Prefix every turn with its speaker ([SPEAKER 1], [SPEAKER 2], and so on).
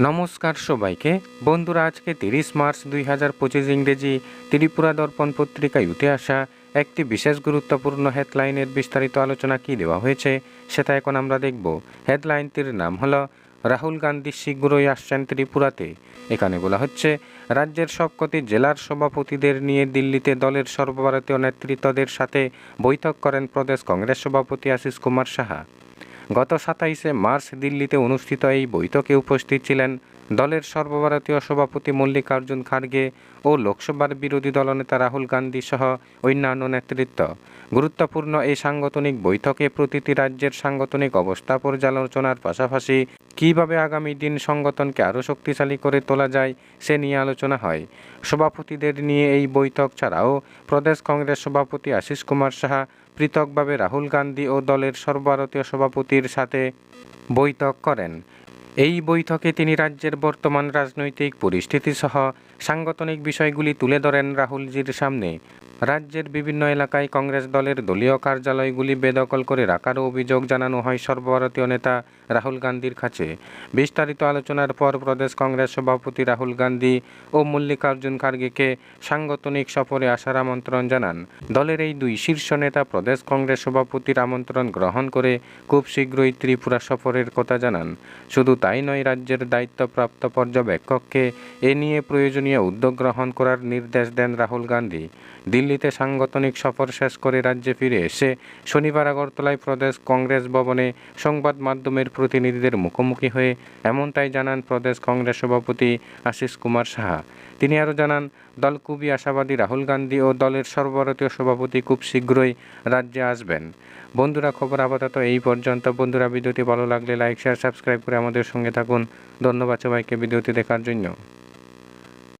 [SPEAKER 1] নমস্কার সবাইকে বন্ধুরা, আজকে 30 মার্চ 2025 ইংরেজি ত্রিপুরা দর্পণ পত্রিকায় উঠে আসা একটি বিশেষ গুরুত্বপূর্ণ হেডলাইনের বিস্তারিত আলোচনা কি দেওয়া হয়েছে সেটা এখন আমরা দেখব। হেডলাইনটির নাম হলো রাহুল গান্ধী শীঘ্রই আসছেন ত্রিপুরাতে। এখানে বলা হচ্ছে, রাজ্যের সবকটি জেলার সভাপতিদের নিয়ে দিল্লিতে দলের সর্বভারতীয় নেতৃত্বদের সাথে বৈঠক করেন প্রদেশ কংগ্রেস সভাপতি আশিস কুমার সাহা। গত 27 মার্চ দিল্লিতে অনুষ্ঠিত এই বৈঠকে উপস্থিত ছিলেন দলের সর্বভারতীয় সভাপতি মল্লিকার্জুন খার্গে ও লোকসভার বিরোধী দলনেতা রাহুল গান্ধী সহ অন্যান্য নেতৃত্ব। গুরুত্বপূর্ণ এই সাংগঠনিক বৈঠকে প্রতিটি রাজ্যের সাংগঠনিক অবস্থা পর্যালোচনার পাশাপাশি কীভাবে আগামী দিন সংগঠনকে আরও শক্তিশালী করে তোলা যায় সে নিয়ে আলোচনা হয়। সভাপতিদের নিয়ে এই বৈঠক ছাড়াও প্রদেশ কংগ্রেস সভাপতি আশিস কুমার সাহা পৃথকভাবে রাহুল গান্ধী ও দলের সর্বভারতীয় সভাপতির সাথে বৈঠক করেন। এই বৈঠকে তিনি রাজ্যের বর্তমান রাজনৈতিক পরিস্থিতি সহ সাংগঠনিক বিষয়গুলি তুলে ধরেন রাহুলজির সামনে। রাজ্যের বিভিন্ন এলাকায় কংগ্রেস দলের দলীয় কার্যালয়গুলি বেদখল করে রাখার অভিযোগ জানানো হয় সর্বভারতীয় নেতা রাহুল গান্ধীর কাছে। বিস্তারিত আলোচনার পর প্রদেশ কংগ্রেস সভাপতি রাহুল গান্ধী ও মল্লিকার্জুন খার্গেকে সাংগঠনিক সফরে আসার আমন্ত্রণ জানান। দলের এই দুই শীর্ষ নেতা প্রদেশ কংগ্রেস সভাপতির আমন্ত্রণ গ্রহণ করে খুব শীঘ্রই ত্রিপুরা সফরের কথা জানান। শুধু তাই নয়, রাজ্যের দায়িত্বপ্রাপ্ত পর্যবেক্ষককে এ নিয়ে প্রয়োজনীয় উদ্যোগ গ্রহণ করার নির্দেশ দেন রাহুল গান্ধী। দিল্লিতে সাংগঠনিক সফর শেষ করে রাজ্যে ফিরে এসে শনিবার আগরতলায় প্রদেশ কংগ্রেস ভবনে সংবাদ মাধ্যমের প্রতিনিধিদের মুখোমুখি হয়ে এমনটাই জানান প্রদেশ কংগ্রেস সভাপতি আশিস কুমার সাহা। তিনি আরও জানান, দল খুবই আশাবাদী রাহুল গান্ধী ও দলের সর্বভারতীয় সভাপতি খুব শীঘ্রই রাজ্যে আসবেন। বন্ধুরা, খবর আপাতত এই পর্যন্ত। বন্ধুরা, ভিডিওটি ভালো লাগলে লাইক, শেয়ার, সাবস্ক্রাইব করে আমাদের সঙ্গে থাকুন। ধন্যবাদ সবাইকে ভিডিওটি দেখার জন্য।